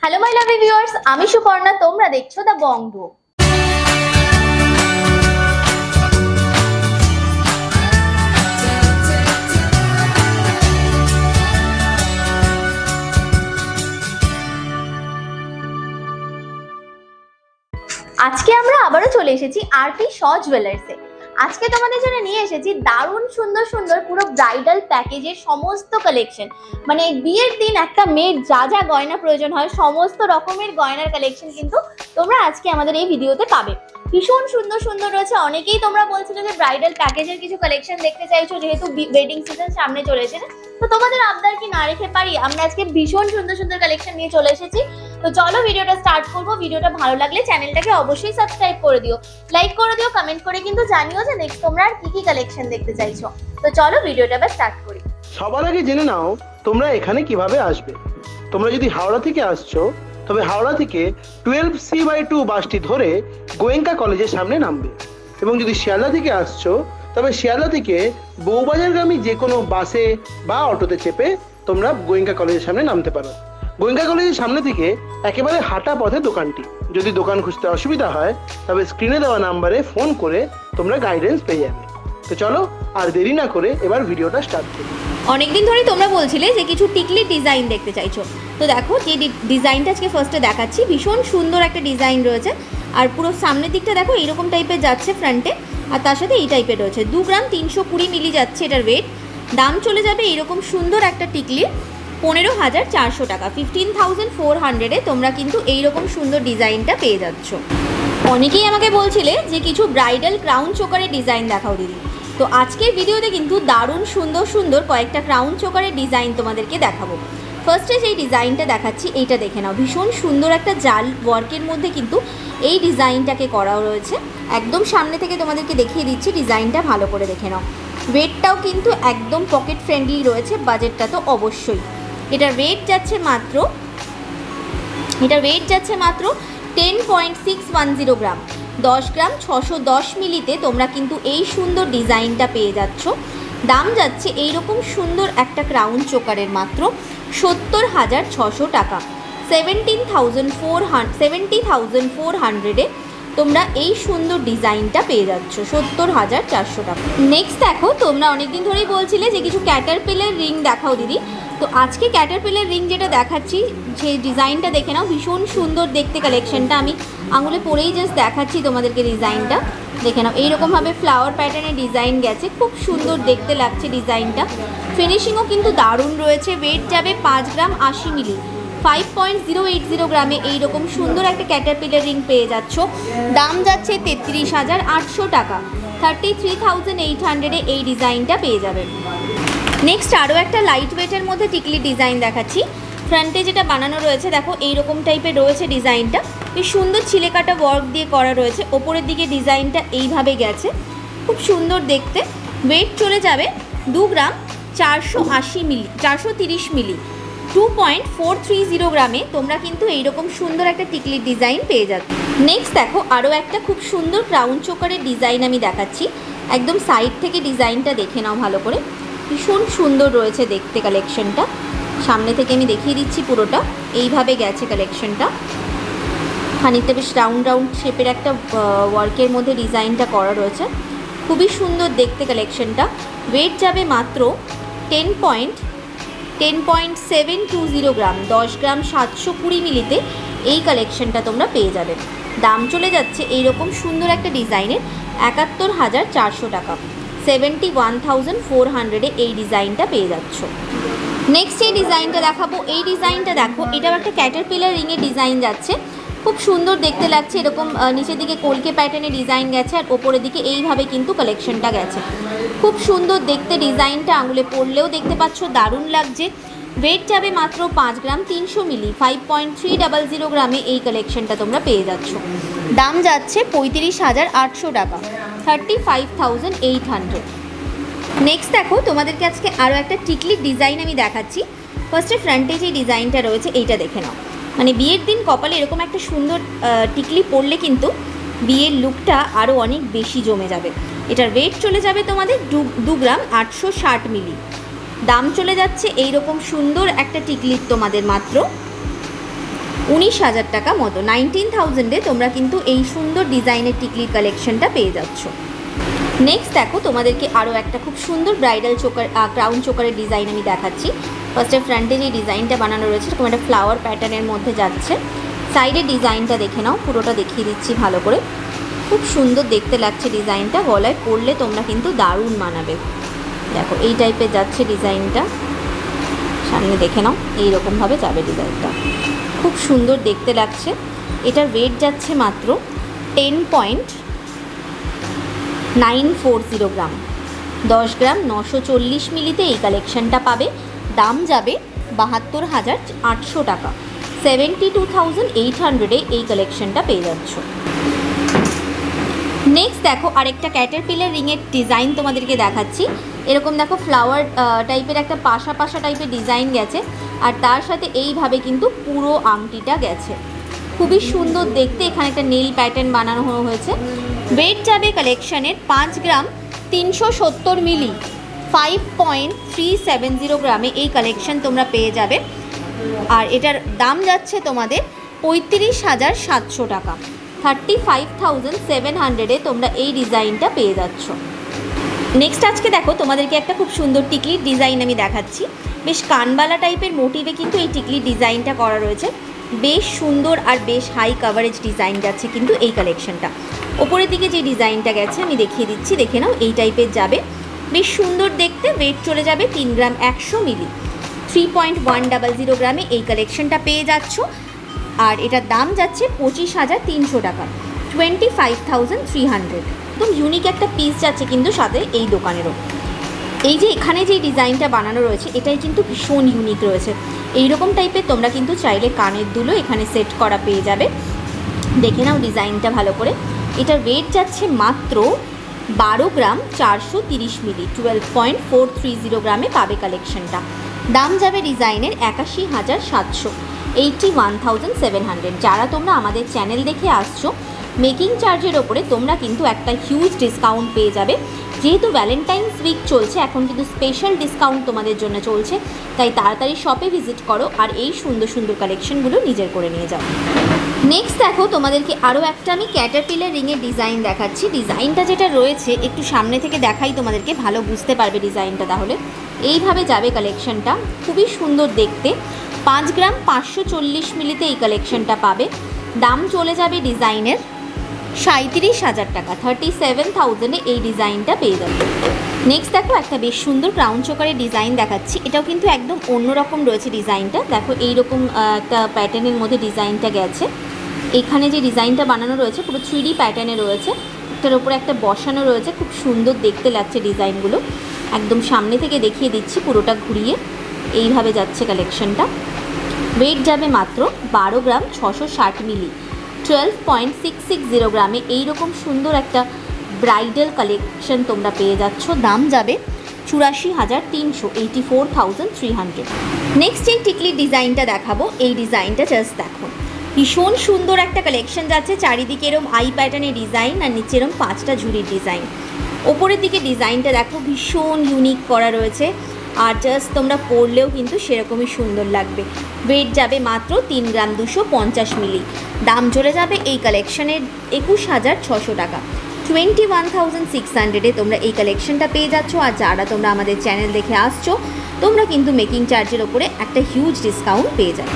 Hello my lovely viewers, আমি সুপর্ণা, তোমরা দেখছো দ্য বং ডুও। আজকে আমরা আবারও চলে এসেছি আরপি শ জুয়েলার্সে। আজকে তোমাদের জন্য নিয়ে এসেছি দারুণ সুন্দর সুন্দর পুরো ব্রাইডাল প্যাকেজের সমস্ত কালেকশন। মানে বিয়ের দিন একটা মেয়ের যা যা গয়না প্রয়োজন হয় সমস্ত রকমের গয়নার কালেকশন কিন্তু তোমরা আজকে আমাদের এই ভিডিওতে পাবে। ভীষণ সুন্দর সুন্দর রয়েছে। অনেকেই তোমরা বলছিলে যে ব্রাইডাল প্যাকেজের কিছু কালেকশন দেখতে চাইছো, যেহেতু ওয়েডিং সিজন সামনে চলে এসেছে। তো তোমাদের আবদার কি না রেখে পারি? আমরা আজকে ভীষণ সুন্দর সুন্দর কালেকশন নিয়ে চলে এসেছি। তো চলো ভিডিওটা স্টার্ট করবো। ভিডিওটা ভালো লাগলে চ্যানেলটাকে অবশ্যই সাবস্ক্রাইব করে দিও, লাইক করে দিও, কমেন্ট করে কিন্তু জানিও যে নেক্সট তোমরা আর কি কি কালেকশন দেখতে চাইছো। তো চলো ভিডিওটা স্টার্ট করি। সবার আগে জেনে নাও তোমরা এখানে কিভাবে আসবে। তোমরা যদি হাওড়া থেকে আসছো তবে হাওড়া থেকে 12C/2 বাসটি ধরে গোয়েঙ্কা কলেজের সামনে নামবে, এবং যদি শিয়ালদা থেকে আসছো তবে শিয়ালদা থেকে বউবাজারগামী যে কোনো বাসে বা অটোতে চেপে তোমরা গোয়েঙ্কা কলেজের সামনে নামতে পারো। গোয়েঙ্কা কলেজের সামনে থেকে একেবারে হাঁটা পথে দোকানটি। যদি দোকান খুঁজতে অসুবিধা হয় তবে স্ক্রিনে দেওয়া নাম্বারে ফোন করে তোমরা গাইডেন্স পেয়ে যাবে। তো চলো আর দেরি না করে এবার ভিডিওটা স্টার্ট করি। অনেকদিন ধরে তোমরা বলছিলে যে কিছু টিকলি ডিজাইন দেখতে চাইছো। তো দেখো যে ডিজাইনটা আজকে ফার্স্টে দেখাচ্ছি, ভীষণ সুন্দর একটা ডিজাইন রয়েছে। আর পুরো সামনের দিকটা দেখো এইরকম টাইপের যাচ্ছে ফ্রন্টে, আর তার সাথে এই টাইপের রয়েছে। 2 গ্রাম 320 মিলি যাচ্ছে এটার ওয়েট। দাম চলে যাবে এইরকম সুন্দর একটা টিকলির 15,400 টাকা। 15,400-এ তোমরা কিন্তু এইরকম সুন্দর ডিজাইনটা পেয়ে যাচ্ছ। অনেকেই আমাকে বলছিলে যে কিছু ব্রাইডাল ক্রাউন চোকারের ডিজাইন দেখাও দিদি। তো আজকের ভিডিওতে কিন্তু দারুণ সুন্দর সুন্দর কয়েকটা ক্রাউন চোকারের ডিজাইন তোমাদেরকে দেখাবো। ফার্স্টে যেই ডিজাইনটা দেখাচ্ছি এইটা দেখে নাও। ভীষণ সুন্দর একটা জাল ওয়ার্কের মধ্যে কিন্তু এই ডিজাইনটাকে করা রয়েছে। একদম সামনে থেকে তোমাদেরকে দেখিয়ে দিচ্ছি, ডিজাইনটা ভালো করে দেখে নাও। ওয়েটটাও কিন্তু একদম পকেট ফ্রেন্ডলি রয়েছে, বাজেটটা তো অবশ্যই। এটার ওয়েট যাচ্ছে মাত্র 10.610 গ্রাম। 10 গ্রাম 610 মিলিতে তোমরা কিন্তু এই সুন্দর ডিজাইনটা পেয়ে যাচ্ছ। দাম যাচ্ছে এইরকম সুন্দর একটা ক্রাউন চোকারের মাত্র 70,600 টাকা। 70,400-এ তোমরা এই সুন্দর ডিজাইনটা পেয়ে যাচ্ছ 70,400 টাকা। নেক্সট দেখো, তোমরা অনেকদিন ধরেই বলছিলে যে কিছু ক্যাটারপিলার রিং দেখাও দিদি। তো আজকে ক্যাটারপিলার রিং যেটা দেখাচ্ছি সেই ডিজাইনটা দেখে নাও। ভীষণ সুন্দর দেখতে কালেকশনটা। আমি আঙুলে পরেই জাস্ট দেখাচ্ছি তোমাদেরকে, ডিজাইনটা দেখে নাও। এইরকমভাবে ফ্লাওয়ার প্যাটার্নের ডিজাইন গেছে, খুব সুন্দর দেখতে লাগছে ডিজাইনটা। ফিনিশিংও কিন্তু দারুণ রয়েছে। ওয়েট যাবে 5 গ্রাম 80 মিলি। 5.080 গ্রামে এইরকম সুন্দর একটা ক্যাটারপিলার রিং পেয়ে যাচ্ছ। দাম যাচ্ছে 33,800 টাকা। 33,800-এ এই ডিজাইনটা পেয়ে যাবে। নেক্সট আরও একটা লাইট ওয়েটের মধ্যে টিকলি ডিজাইন দেখাচ্ছি। ফ্রন্টে যেটা বানানো রয়েছে দেখো এইরকম টাইপের রয়েছে ডিজাইনটা। বেশ সুন্দর ছিলেকাটা ওয়ার্ক দিয়ে করা রয়েছে। ওপরের দিকে ডিজাইনটা এইভাবে গেছে, খুব সুন্দর দেখতে। ওয়েট চলে যাবে 2 গ্রাম 430 মিলি। 2.430 গ্রামে তোমরা কিন্তু এইরকম সুন্দর একটা টিকলির ডিজাইন পেয়ে যাচ্ছ। নেক্সট দেখো আরও একটা খুব সুন্দর ক্রাউন চোকারের ডিজাইন আমি দেখাচ্ছি। একদম সাইড থেকে ডিজাইনটা দেখে নাও ভালো করে। ভীষণ সুন্দর রয়েছে দেখতে কালেকশনটা। সামনে থেকে আমি দেখিয়ে দিচ্ছি, পুরোটা এইভাবে গেছে কালেকশনটা। খানিকটা বেশ রাউন্ড শেপের একটা ওয়ার্কের মধ্যে ডিজাইনটা করা রয়েছে, খুবই সুন্দর দেখতে কালেকশনটা। ওয়েট যাবে মাত্র 10.720 গ্রাম। 10 গ্রাম 720 মিলিতে এই কালেকশনটা তোমরা পেয়ে যাবে। দাম চলে যাচ্ছে এইরকম সুন্দর একটা ডিজাইনের 71,400 টাকা। 71,400-এ এই ডিজাইনটা পেয়ে যাচ্ছ। নেক্সট এই ডিজাইনটা দেখাবো। এই ডিজাইনটা দেখো, এটাও একটা ক্যাটারপিলার রিংয়ের ডিজাইন যাচ্ছে, খুব সুন্দর দেখতে লাগছে। এরকম নিচের দিকে কলকে প্যাটার্নের ডিজাইন গেছে, আর ওপরের দিকে এইভাবে কিন্তু কালেকশনটা গেছে। খুব সুন্দর দেখতে ডিজাইনটা, আঙুলে পরলেও দেখতে পাচ্ছ দারুণ লাগছে। ওয়েট যাবে মাত্র 5 গ্রাম 300 মিলি। 5.300 গ্রামে এই কালেকশনটা তোমরা পেয়ে যাচ্ছ। দাম যাচ্ছে 35,800 টাকা। 35,800। নেক্সট দেখো তোমাদেরকে আজকে আরও একটা টিকলির ডিজাইন আমি দেখাচ্ছি। ফার্স্টে ফ্রন্টে যে ডিজাইনটা রয়েছে এইটা দেখে নাও। মানে বিয়ের দিন কপালে এরকম একটা সুন্দর টিকলি পরলে কিন্তু বিয়ের লুকটা আরও অনেক বেশি জমে যাবে। এটার ওয়েট চলে যাবে তোমাদের 2 গ্রাম 860 মিলি। দাম চলে যাচ্ছে এইরকম সুন্দর একটা টিকলির তোমাদের মাত্র 19,000 টাকা মতো। 19,000-এ তোমরা কিন্তু এই সুন্দর ডিজাইনের টিকলির কালেকশনটা পেয়ে যাচ্ছ। নেক্সট দেখো তোমাদেরকে আরও একটা খুব সুন্দর ব্রাইডাল চোকার ক্রাউন চোকারের ডিজাইন আমি দেখাচ্ছি। ফার্স্টে ফ্রন্টে যে ডিজাইনটা বানানো রয়েছে এরকম একটা ফ্লাওয়ার প্যাটার্নের মধ্যে যাচ্ছে। সাইডের ডিজাইনটা দেখে নাও, পুরোটা দেখিয়ে দিচ্ছি ভালো করে। খুব সুন্দর দেখতে লাগছে ডিজাইনটা, গলায় পরলে তোমরা কিন্তু দারুণ মানাবে। দেখো এই টাইপের যাচ্ছে ডিজাইনটা, সামনে দেখে নাও এইরকমভাবে যাবে ডিজাইনটা, খুব সুন্দর দেখতে লাগছে। এটার ওয়েট যাচ্ছে মাত্র 10.940 গ্রাম, 10 গ্রাম 940 মিলিতে এই কালেকশনটা পাবে। দাম যাবে 72,800 টাকা, 72,800-এ এই কালেকশনটা পেয়ে যাচ্ছ। নেক্সট দেখো আরেকটা ক্যাটারপিলার রিংয়ের ডিজাইন তোমাদেরকে দেখাচ্ছি। এরকম দেখো ফ্লাওয়ার টাইপের একটা পাশা পাশা টাইপের ডিজাইন গেছে, আর তার সাথে এইভাবে কিন্তু পুরো আংটিটা গেছে, খুবই সুন্দর দেখতে। এখানে একটা নীল প্যাটার্ন বানানো হয়েছে। ওয়েট যাবে কালেকশনের 5 গ্রাম 370 মিলি, 5.370 গ্রামে এই কালেকশন তোমরা পেয়ে যাবে। আর এটার দাম যাচ্ছে তোমাদের 35,700 টাকা, 35,700-এ তোমরা এই ডিজাইনটা পেয়ে যাচ্ছ। নেক্সট আজকে দেখো তোমাদেরকে একটা খুব সুন্দর টিকলির ডিজাইন আমি দেখাচ্ছি। বেশ কানবালা টাইপের মোটিভে কিন্তু এই টিকলির ডিজাইনটা করা রয়েছে, বেশ সুন্দর আর বেশ হাই কাভারেজ ডিজাইন যাচ্ছে কিন্তু এই কালেকশনটা। ওপরের দিকে যে ডিজাইনটা গেছে আমি দেখিয়ে দিচ্ছি, দেখে নাও এই টাইপের যাবে, বেশ সুন্দর দেখতে। ওয়েট চলে যাবে 3 গ্রাম 100 মিলি, 3.100 গ্রামে এই কালেকশনটা পেয়ে যাচ্ছ। আর এটার দাম যাচ্ছে 25,300 টাকা, 25,300। একদম ইউনিক একটা পিস যাচ্ছে কিন্তু সাথে এই দোকানেরও। এই যে এখানে যে ডিজাইনটা বানানো রয়েছে এটাই কিন্তু ভীষণ ইউনিক রয়েছে। এইরকম টাইপের তোমরা কিন্তু চাইলে কানের দুলও এখানে সেট করা পেয়ে যাবে। দেখে নাও ডিজাইনটা ভালো করে। এটার ওয়েট যাচ্ছে মাত্র 12 গ্রাম 430 মিলি, 12.430 গ্রামে পাবে কালেকশনটা। দাম যাবে ডিজাইনের 81,700, 81,700। যারা তোমরা আমাদের চ্যানেল দেখে আসছো, মেকিং চার্জের ওপরে তোমরা কিন্তু একটা হিউজ ডিসকাউন্ট পেয়ে যাবে। যেহেতু ভ্যালেন্টাইন্স উইক চলছে, এখন কিন্তু স্পেশাল ডিসকাউন্ট তোমাদের জন্য চলছে, তাই তাড়াতাড়ি শপে ভিজিট করো আর এই সুন্দর সুন্দর কালেকশনগুলো নিজের করে নিয়ে যাও। নেক্সট দেখো তোমাদেরকে আরও একটা আমি ক্যাটারপিলার রিংয়ের ডিজাইন দেখাচ্ছি। ডিজাইনটা যেটা রয়েছে একটু সামনে থেকে দেখাই তোমাদেরকে, ভালো বুঝতে পারবে ডিজাইনটা। তাহলে এইভাবে যাবে কালেকশনটা, খুবই সুন্দর দেখতে। 5 গ্রাম 540 মিলিতে এই কালেকশনটা পাবে। দাম চলে যাবে ডিজাইনের 37,000 টাকা, 37,000-এ এই ডিজাইনটা পেয়ে যাবে। নেক্সট দেখো একটা বেশ সুন্দর ক্রাউন চোকারের ডিজাইন দেখাচ্ছি। এটাও কিন্তু একদম অন্যরকম রয়েছে ডিজাইনটা। দেখো এইরকম একটা প্যাটার্নের মধ্যে ডিজাইনটা গেছে। এখানে যে ডিজাইনটা বানানো রয়েছে পুরো 3D প্যাটার্নে রয়েছে, একটার ওপরে একটা বসানো রয়েছে, খুব সুন্দর দেখতে লাগছে ডিজাইনগুলো। একদম সামনে থেকে দেখিয়ে দিচ্ছি পুরোটা ঘুরিয়ে, এইভাবে যাচ্ছে কালেকশনটা। ওয়েট যাবে মাত্র 12 গ্রাম 660 মিলি, 12.660 গ্রামে এইরকম সুন্দর একটা ব্রাইডাল কালেকশন তোমরা পেয়ে যাচ্ছ। দাম যাবে 84,300, 84,300। নেক্সট এই টিকলির ডিজাইনটা দেখাবো। এই ডিজাইনটা জাস্ট দেখো, ভীষণ সুন্দর একটা কালেকশন যাচ্ছে। চারিদিকে এরম আই প্যাটার্নের ডিজাইন আর নিচে এরম 5টা ঝুড়ির ডিজাইন। ওপরের দিকে ডিজাইনটা দেখো ভীষণ ইউনিক করা রয়েছে, আর জাস্ট তোমরা পরলেও কিন্তু সেরকমই সুন্দর লাগবে। ওয়েট যাবে মাত্র 3 গ্রাম 250 মিলি। দাম চলে যাবে এই কালেকশনের 21,600 টাকা, 21,600-এ তোমরা এই কালেকশনটা পেয়ে যাচ্ছ। আর যারা তোমরা আমাদের চ্যানেল দেখে আসছো, তোমরা কিন্তু মেকিং চার্জের ওপরে একটা হিউজ ডিসকাউন্ট পেয়ে যাবে।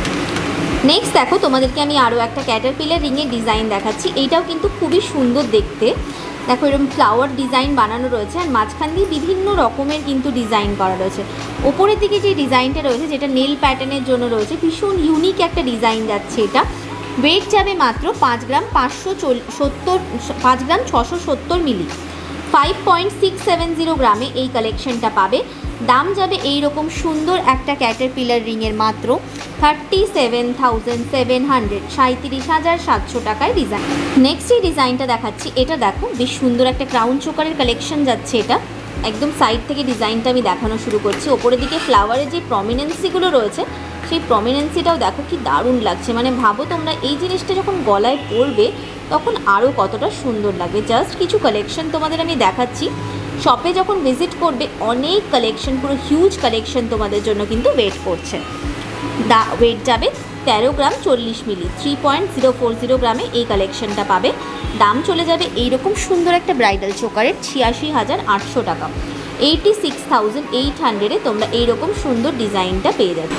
নেক্সট দেখো তোমাদেরকে আমি আরও একটা ক্যাটারপিলার রিংয়ের ডিজাইন দেখাচ্ছি। এইটাও কিন্তু খুবই সুন্দর দেখতে। দেখো এরকম ফ্লাওয়ার ডিজাইন বানানো রয়েছে, আর মাঝখান দিয়ে বিভিন্ন রকমের কিন্তু ডিজাইন করা রয়েছে। ওপরের দিকে যে ডিজাইনটা রয়েছে, যেটা নেল প্যাটার্নের জন্য রয়েছে, ভীষণ ইউনিক একটা ডিজাইন যাচ্ছে এটা। ওয়েট যাবে মাত্র 5 গ্রাম 670 মিলি, 5.670 গ্রামে এই কালেকশনটা পাবে। দাম যাবে এই রকম সুন্দর একটা ক্যাটারপিলার রিংয়ের মাত্র 37,700, 37,700 টাকায় ডিজাইন। নেক্সট এই ডিজাইনটা দেখাচ্ছি। এটা দেখো বেশ সুন্দর একটা ক্রাউন চোকারের কালেকশন যাচ্ছে এটা। একদম সাইড থেকে ডিজাইনটা আমি দেখানো শুরু করছি। ওপরের দিকে ফ্লাওয়ারের যে প্রমিনেন্সিগুলো রয়েছে, সেই প্রমিনেন্সিটাও দেখো কি দারুণ লাগছে। মানে ভাবো তোমরা এই জিনিসটা যখন গলায় পরবে তখন আরও কতটা সুন্দর লাগবে। জাস্ট কিছু কালেকশন তোমাদের আমি দেখাচ্ছি। শপে যখন ভিজিট করবে অনেক কালেকশন, পুরো হিউজ কালেকশন তোমাদের জন্য কিন্তু ওয়েট করছে। ওয়েট যাবে 13 গ্রাম 40 মিলি 3.040 গ্রামে এই কালেকশনটা পাবে। দাম চলে যাবে এইরকম সুন্দর একটা ব্রাইডাল চোকারের 86,800 টাকা। 86,800-এ তোমরা এইরকম সুন্দর ডিজাইনটা পেয়ে যাবে।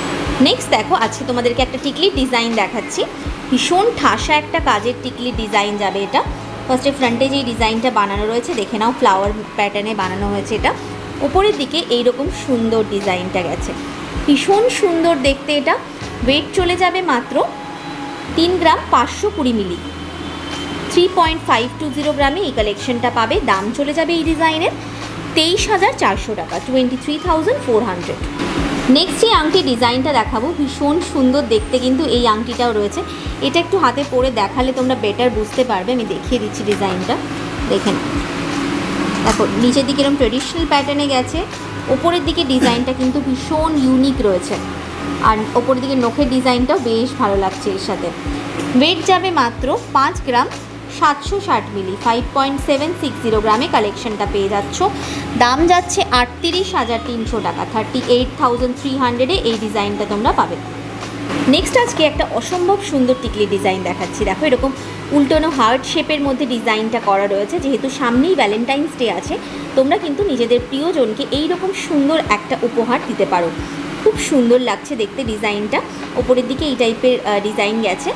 নেক্সট দেখো, আজকে তোমাদেরকে একটা টিকলির ডিজাইন দেখাচ্ছি। ভীষণ ঠাসা একটা কাজের টিকলির ডিজাইন যাবে এটা। ফার্স্টে ফ্রন্টে যেই ডিজাইনটা বানানো রয়েছে দেখে নাও, ফ্লাওয়ার প্যাটার্নে বানানো হয়েছে এটা। ওপরের দিকে এইরকম সুন্দর ডিজাইনটা গেছে, ভীষণ সুন্দর দেখতে এটা। ওয়েট চলে যাবে মাত্র 3 গ্রাম 520 মিলি 3.520 গ্রামে এই কালেকশনটা পাবে। দাম চলে যাবে এই ডিজাইনের 23,400 টাকা, 23,400। নেক্সট এই আংটি ডিজাইনটা দেখাবো, ভীষণ সুন্দর দেখতে কিন্তু এই আংটিটাও রয়েছে। এটা একটু হাতে পরে দেখালে তোমরা বেটার বুঝতে পারবে। আমি দেখিয়ে দিচ্ছি ডিজাইনটা, দেখেন। দেখো নিচের দিকে এরকম ট্রেডিশনাল প্যাটার্নে গেছে, ওপরের দিকে ডিজাইনটা কিন্তু ভীষণ ইউনিক রয়েছে। আর ওপরের দিকে নখের ডিজাইনটাও বেশ ভালো লাগছে এর সাথে। ওয়েট যাবে মাত্র 5 গ্রাম 760 মিলি 5.760 গ্রামে কালেকশনটা পেয়ে যাচ্ছ। দাম যাচ্ছে 38,300 টাকা, 38,300-এ এই ডিজাইনটা তোমরা পাবে। নেক্সট আজকে একটা অসম্ভব সুন্দর টিকলি ডিজাইন দেখাচ্ছি। দেখো এরকম উল্টোনো হার্ট শেপের মধ্যে ডিজাইনটা করা রয়েছে। যেহেতু সামনেই ভ্যালেন্টাইন্স ডে আছে, তোমরা কিন্তু নিজেদের প্রিয়জনকে এইরকম সুন্দর একটা উপহার দিতে পারো। খুব সুন্দর লাগছে দেখতে ডিজাইনটা। ওপরের দিকে এই টাইপের ডিজাইন গেছে।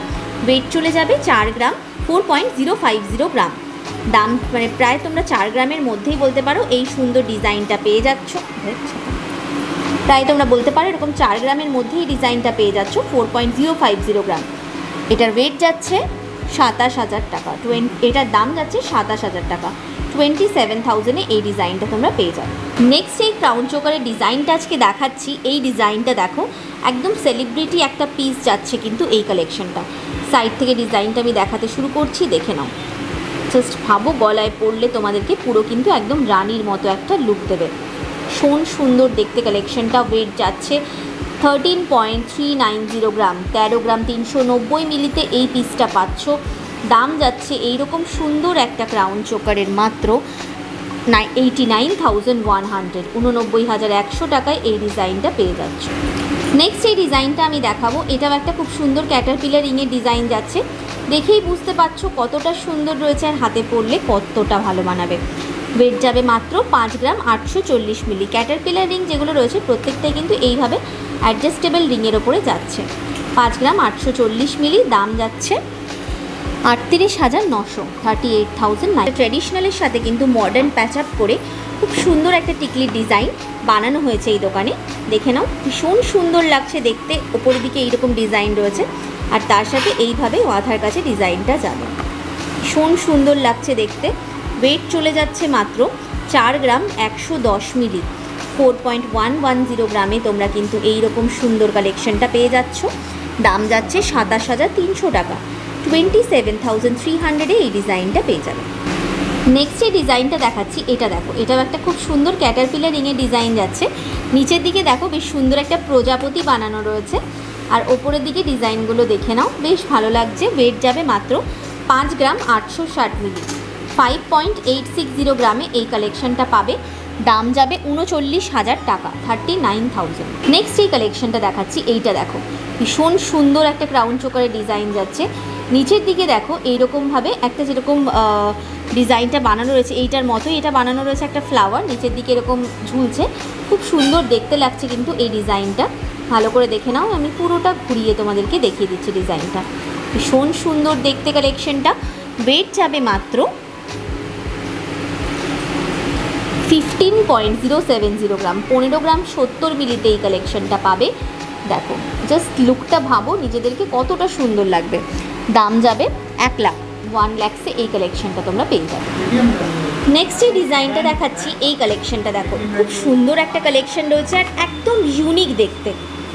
ওয়েট চলে যাবে 4 গ্রাম 4.050 গ্রাম। দাম মানে প্রায় তোমরা 4 গ্রামের মধ্যেই বলতে পারো এই সুন্দর ডিজাইনটা পেয়ে যাচ্ছ। প্রায় তোমরা বলতে পারো এরকম 4 গ্রামের মধ্যেই এই ডিজাইনটা পেয়ে যাচ্ছ 4.050 গ্রাম। এটার ওয়েট যাচ্ছে 27,000 টাকা। এটার দাম যাচ্ছে 27,000 টাকা, 27,000-এ এই ডিজাইনটা তোমরা পেয়ে যাবে। নেক্সট এই ক্রাউন চোকারের ডিজাইনটা আজকে দেখাচ্ছি। এই ডিজাইনটা দেখো, একদম সেলিব্রিটি একটা পিস যাচ্ছে কিন্তু এই কালেকশনটা। সাইড থেকে ডিজাইনটা আমি দেখাতে শুরু করছি, দেখে নাও। জাস্ট ভাবো গলায় পরলে তোমাদেরকে পুরো কিন্তু একদম রানীর মতো একটা লুক দেবে। ভীষণ সুন্দর দেখতে কালেকশনটা। ওয়েট যাচ্ছে 13.390 গ্রাম, 13 গ্রাম 390 মিলিতে এই পিসটা পাচ্ছ। দাম যাচ্ছে এইরকম সুন্দর একটা ক্রাউন চোকারের মাত্র 89,100, 89,100 টাকায় এই ডিজাইনটা পেয়ে যাচ্ছ। নেক্সট এই ডিজাইনটা আমি দেখাবো। এটাও একটা খুব সুন্দর ক্যাটারপিলার রিংয়ের ডিজাইন যাচ্ছে। দেখেই বুঝতে পারছো কতটা সুন্দর রয়েছে, আর হাতে পরলে কতটা ভালো মানাবে। ওয়েট যাবে মাত্র 5 গ্রাম 840 মিলি। ক্যাটারপিলার রিং যেগুলো রয়েছে প্রত্যেকটাই কিন্তু এইভাবে অ্যাডজাস্টেবল রিংয়ের ওপরে যাচ্ছে। 5 গ্রাম 840 মিলি। দাম যাচ্ছে 38,900, 38,900। ট্র্যাডিশনালের সাথে কিন্তু মডার্ন প্যাচ আপ করে খুব সুন্দর একটা টিকলির ডিজাইন বানানো হয়েছে এই দোকানে। দেখে নাও, ভীষণ সুন্দর লাগছে দেখতে। ওপরের দিকে এইরকম ডিজাইন রয়েছে, আর তার সাথে এইভাবে মাথার কাছে ডিজাইনটা যাবে। ভীষণ সুন্দর লাগছে দেখতে। ওয়েট চলে যাচ্ছে মাত্র 4 গ্রাম 110 মিলি 4.110 গ্রামে তোমরা কিন্তু এইরকম সুন্দর কালেকশনটা পেয়ে যাচ্ছ। দাম যাচ্ছে 27,300 টাকা, 27,300-এ এই ডিজাইনটা পেয়ে যাবে। নেক্সট যে ডিজাইনটা দেখাচ্ছি এটা দেখো, এটাও একটা খুব সুন্দর ক্যাটারপিলার রিংয়ের ডিজাইন যাচ্ছে। নিচের দিকে দেখো বেশ সুন্দর একটা প্রজাপতি বানানো রয়েছে, আর ওপরের দিকে ডিজাইনগুলো দেখে নাও, বেশ ভালো লাগছে। ওয়েট যাবে মাত্র 5 গ্রাম 860 মিলি 5.860 গ্রামে এই কালেকশনটা পাবে। দাম যাবে 39,000 টাকা, 39,000। নেক্সট এই কালেকশনটা দেখাচ্ছি। এইটা দেখো, ভীষণ সুন্দর একটা ক্রাউন চোকারের ডিজাইন যাচ্ছে। নিচের দিকে দেখো এইরকমভাবে একটা যেরকম ডিজাইনটা বানানো রয়েছে এইটার মতোই এটা বানানো রয়েছে একটা ফ্লাওয়ার, নিচের দিকে এরকম ঝুলছে। খুব সুন্দর দেখতে লাগছে কিন্তু এই ডিজাইনটা। ভালো করে দেখে নাও, আমি পুরোটা ঘুরিয়ে তোমাদেরকে দেখিয়ে দিচ্ছি ডিজাইনটা। ভীষণ সুন্দর দেখতে কালেকশনটা। ওয়েট যাবে মাত্র 15.070 গ্রাম, 15 গ্রাম 70 মিলিতে এই কালেকশনটা পাবে। দেখো জাস্ট লুকটা ভাবো নিজেদেরকে কতটা সুন্দর লাগবে। দাম যাবে 1 লাখ, 1 লাখসে এই কালেকশনটা তোমরা পেয়ে যাবে। নেক্সট যে ডিজাইনটা দেখাচ্ছি এই কালেকশনটা দেখো, খুব সুন্দর একটা কালেকশন রয়েছে আর একদম ইউনিক দেখতে।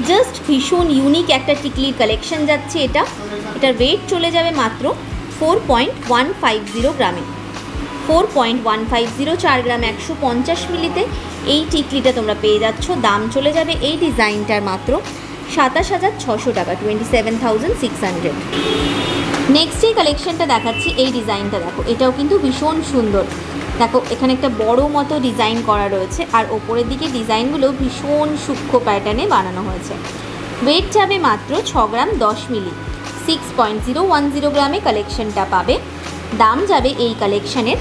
জাস্ট ভীষণ ইউনিক একটা টিকলির কালেকশন যাচ্ছে এটা। এটার ওয়েট চলে যাবে মাত্র 4.150 গ্রামে, 4.150, 4 গ্রাম 150 মিলিতে এই টিকলিটা তোমরা পেয়ে যাচ্ছ। দাম চলে যাবে এই ডিজাইনটার মাত্র 27,600 টাকা, 27,600। নেক্সট এই কালেকশনটা দেখাচ্ছি এই ডিজাইনটা দেখো, এটাও কিন্তু ভীষণ সুন্দর। দেখো এখানে একটা বড় মতো ডিজাইন করা রয়েছে, আর ওপরের দিকে ডিজাইনগুলো ভীষণ সূক্ষ্ম প্যাটার্নে বানানো হয়েছে। ওয়েট যাবে মাত্র 6 গ্রাম 10 মিলি, 6.010 গ্রামে কালেকশনটা পাবে। দাম যাবে এই কালেকশনের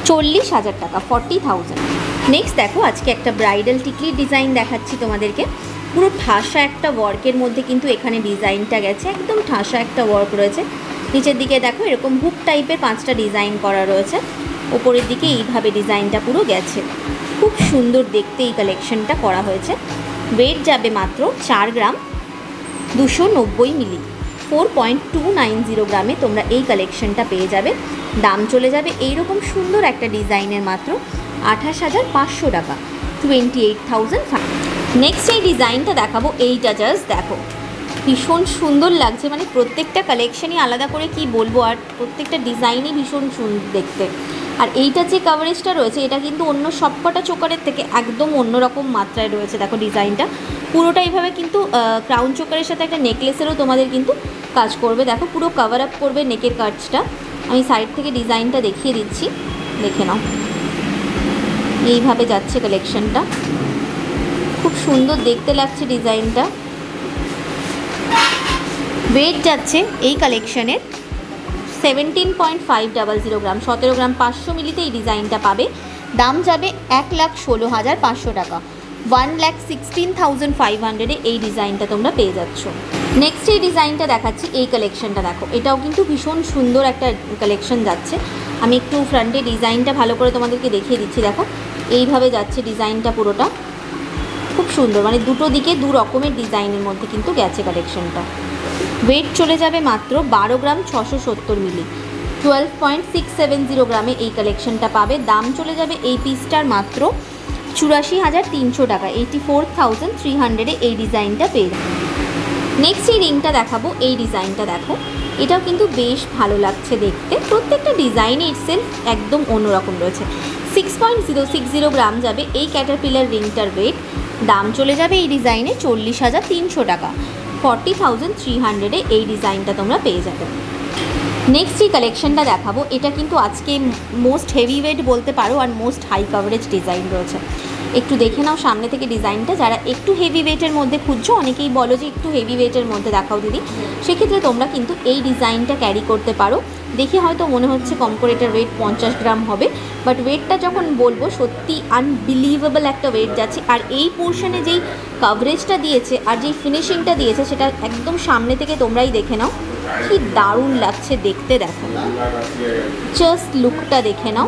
40,000 টাকা, 40,000। নেক্সট দেখো, আজকে একটা ব্রাইডাল টিকলির ডিজাইন দেখাচ্ছি তোমাদেরকে। পুরো ঠাসা একটা ওয়ার্কের মধ্যে কিন্তু এখানে ডিজাইনটা গেছে, একদম ঠাসা একটা ওয়ার্ক রয়েছে। নিচের দিকে দেখো এরকম হুক টাইপের 5টা ডিজাইন করা রয়েছে, ওপরের দিকে এইভাবে ডিজাইনটা পুরো গেছে। খুব সুন্দর দেখতে এই কালেকশনটা করা হয়েছে। ওয়েট যাবে মাত্র 4 গ্রাম 290 মিলি, 4.290 গ্রামে তোমরা এই কালেকশনটা পেয়ে যাবে। দাম চলে যাবে এইরকম সুন্দর একটা ডিজাইনের মাত্র 28,500 টাকা, 28,500। নেক্সট এই ডিজাইনটা দেখাবো, এইটা জাস্ট দেখো ভীষণ সুন্দর লাগছে, মানে প্রত্যেকটা কালেকশনই আলাদা করে কি বলবো, আর প্রত্যেকটা ডিজাইনই ভীষণ সুন্দর দেখতে। আর এইটা যে কাভারেজটা রয়েছে এটা কিন্তু অন্য সবকটা চোকারের থেকে একদম অন্যরকম মাত্রায় রয়েছে। দেখো ডিজাইনটা পুরোটা এইভাবে কিন্তু ক্রাউন চোকারের সাথে একটা নেকলেসেরও তোমাদের কিন্তু কাজ করবে। দেখো পুরো কভার আপ করবে নেকের কাজটা। আমি সাইড থেকে ডিজাইনটা দেখিয়ে দিচ্ছি, দেখে নাও। এইভাবে যাচ্ছে কালেকশনটা, খুব সুন্দর দেখতে লাগছে ডিজাইনটা। ওয়েট যাচ্ছে এই কালেকশনের 17.500 গ্রাম, 17 গ্রাম 500 মিলিতে এই ডিজাইনটা পাবে। দাম যাবে 1,16,500 টাকা, 1,16,500-এ এই ডিজাইনটা তোমরা পেয়ে যাচ্ছ। নেক্সট এই ডিজাইনটা দেখাচ্ছি, এই কালেকশনটা দেখো, এটাও কিন্তু ভীষণ সুন্দর একটা কালেকশন যাচ্ছে। আমি একটু ফ্রন্টে ডিজাইনটা ভালো করে তোমাদেরকে দেখিয়ে দিচ্ছি। দেখো এইভাবে যাচ্ছে ডিজাইনটা পুরোটা, খুব সুন্দর, মানে দুটো দিকে দু রকমের ডিজাইনের মধ্যে কিন্তু গেছে কালেকশনটা। ওয়েট চলে যাবে মাত্র 12 গ্রাম 670 মিলি, 12.670 গ্রামে এই কালেকশনটা পাবে। দাম চলে যাবে এই পিসটার মাত্র 84,300 টাকা, 84,300-এ এই ডিজাইনটা পেয়ে যাবে। নেক্সট এই রিংটা দেখাবো, এই ডিজাইনটা দেখো, এটাও কিন্তু বেশ ভালো লাগছে দেখতে। প্রত্যেকটা ডিজাইনে ইটসেলফ একদম অন্যরকম রয়েছে। 6.060 গ্রাম যাবে এই ক্যাটারপিলার রিংটার ওয়েট। দাম চলে যাবে এই ডিজাইনে 40,300 টাকা, 40,300-এ এই ডিজাইনটা তোমরা পেয়ে যাবে। নেক্সট এই কালেকশনটা দেখাবো, এটা কিন্তু আজকে মোস্ট হেভি ওয়েট বলতে পারো আর মোস্ট হাই কাভারেজ ডিজাইন রয়েছে। একটু দেখে নাও সামনে থেকে ডিজাইনটা। যারা একটু হেভি ওয়েটের মধ্যে খুঁজছো, অনেকেই বলো যে একটু হেভি ওয়েটের মধ্যে দেখাও দিদি, সেক্ষেত্রে তোমরা কিন্তু এই ডিজাইনটা ক্যারি করতে পারো। দেখে হয়তো মনে হচ্ছে কম করে এটার ওয়েট 50 গ্রাম হবে, বাট ওয়েটটা যখন বলবো সত্যি আনবিলিভেবল একটা ওয়েট যাচ্ছে। আর এই পোর্শনে যেই কাভারেজটা দিয়েছে আর যেই ফিনিশিংটা দিয়েছে সেটা একদম সামনে থেকে তোমরাই দেখে নাও, কি দারুণ লাগছে দেখতে। দেখো জাস্ট লুকটা দেখে নাও।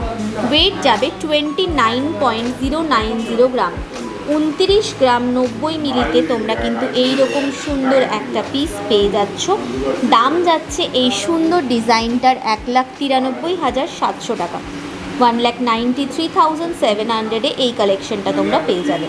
ওয়েট যাবে 29.090 গ্রাম, 29 গ্রাম 90 মিলিতে তোমরা কিন্তু এই রকম সুন্দর একটা পিস পেয়ে যাচ্ছ। দাম যাচ্ছে এই সুন্দর ডিজাইনটার 1,93,700 টাকা, 1,93,700-এ এই কালেকশনটা তোমরা পেয়ে যাবে।